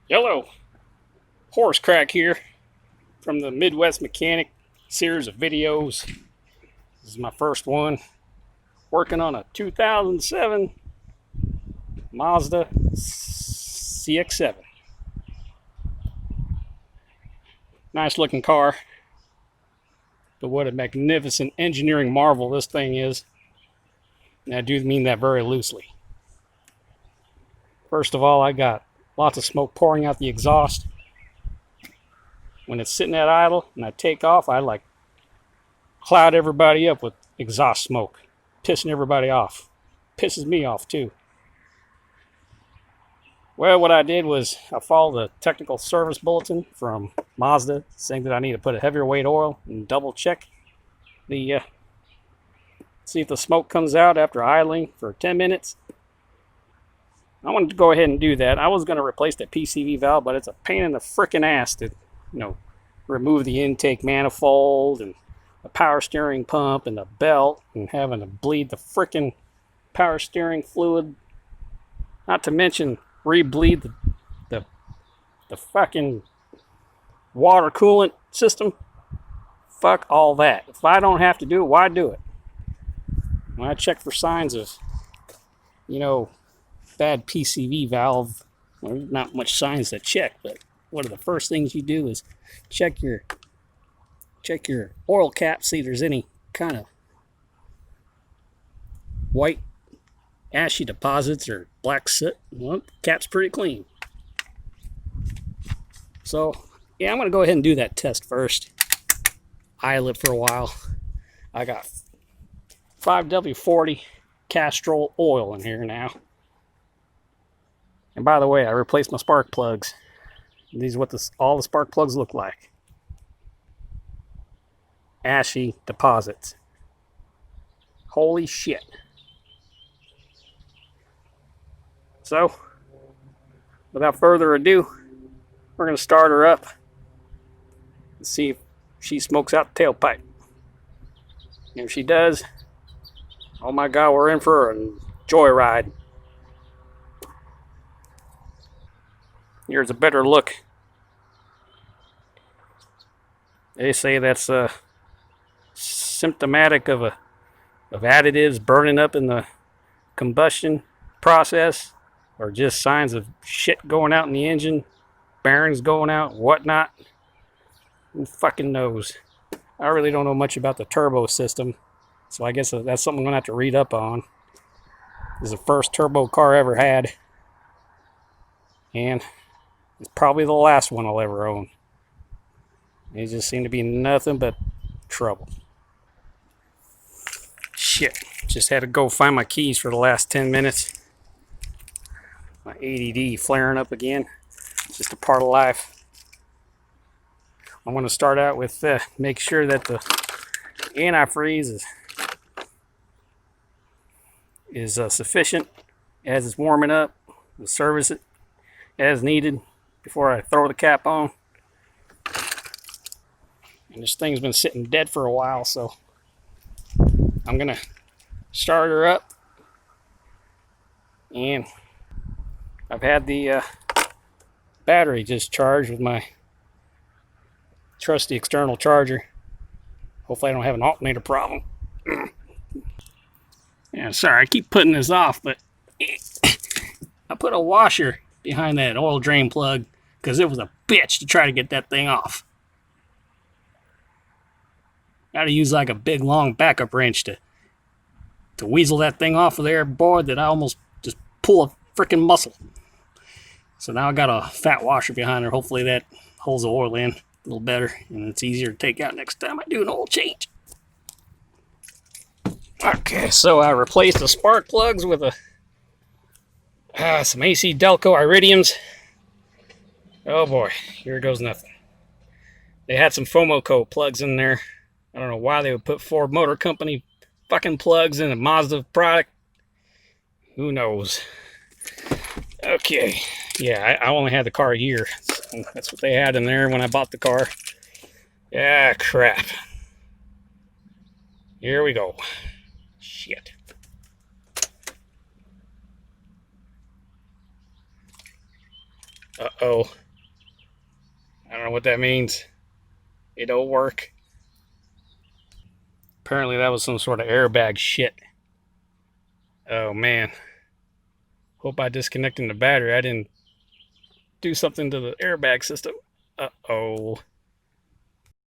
Hello, Horse Crack here from the Midwest Mechanic series of videos. This is my first one. Working on a 2007 Mazda Cx7. Nice looking car, but what a magnificent engineering marvel this thing is. And I do mean that very loosely. First of all, I got lots of smoke pouring out the exhaust. When it's sitting at idle and I take off, I like cloud everybody up with exhaust smoke, pissing everybody off. Pisses me off too. Well, what I did was I followed the technical service bulletin from Mazda saying that I need to put a heavier weight oil and double check the see if the smoke comes out after idling for 10 minutes. I wanted to go ahead and do that. I was going to replace the PCV valve, but it's a pain in the frickin' ass to, remove the intake manifold and the power steering pump and the belt and having to bleed the frickin' power steering fluid. Not to mention re-bleed the fucking water coolant system. Fuck all that. If I don't have to do it, why do it? When I check for signs of, bad PCV valve, well, there's not much signs to check, but one of the first things you do is check your oil cap, see if there's any kind of white ashy deposits or black soot. Well, cap's pretty clean. So, yeah, I'm going to go ahead and do that test first. Idle it for a while. I got 5W40 Castrol oil in here now. And by the way, I replaced my spark plugs. These are what all the spark plugs look like. Ashy deposits. Holy shit. So, without further ado, we're going to start her up and see if she smokes out the tailpipe. And if she does, oh my god, we're in for a joyride. Here's a better look. They say that's symptomatic of additives burning up in the combustion process, or just signs of shit going out in the engine, bearings going out, whatnot. Who fucking knows? I really don't know much about the turbo system, so I guess that's something I'm gonna have to read up on. This is the first turbo car I ever had, and it's probably the last one I'll ever own. It just seemed to be nothing but trouble. Shit, just had to go find my keys for the last 10 minutes. My ADD flaring up again. It's just a part of life. I want to start out with make sure that the antifreeze is sufficient as it's warming up. We'll service it as needed before I throw the cap on. And this thing's been sitting dead for a while, so I'm gonna start her up. And I've had the battery just charged with my trusty external charger. Hopefully I don't have an alternator problem. Yeah, sorry, I keep putting this off, but I put a washer behind that oil drain plug because it was a bitch to try to get that thing off. Got to use like a big long backup wrench to weasel that thing off of there, boy, that I almost just pull a freaking muscle. So now I got a fat washer behind her. Hopefully that holds the oil in a little better and it's easier to take out next time I do an oil change. Okay, so I replaced the spark plugs with some AC Delco Iridiums. Oh boy, here goes nothing. They had some Fomoco plugs in there. I don't know why they would put Ford Motor Company fucking plugs in a Mazda product. Who knows? Okay, yeah, I only had the car a year. So that's what they had in there when I bought the car. Ah, crap. Here we go. Shit. Uh-oh. I don't know what that means. It don't work. Apparently that was some sort of airbag shit. Oh man. Hope by disconnecting the battery I didn't do something to the airbag system. Uh-oh.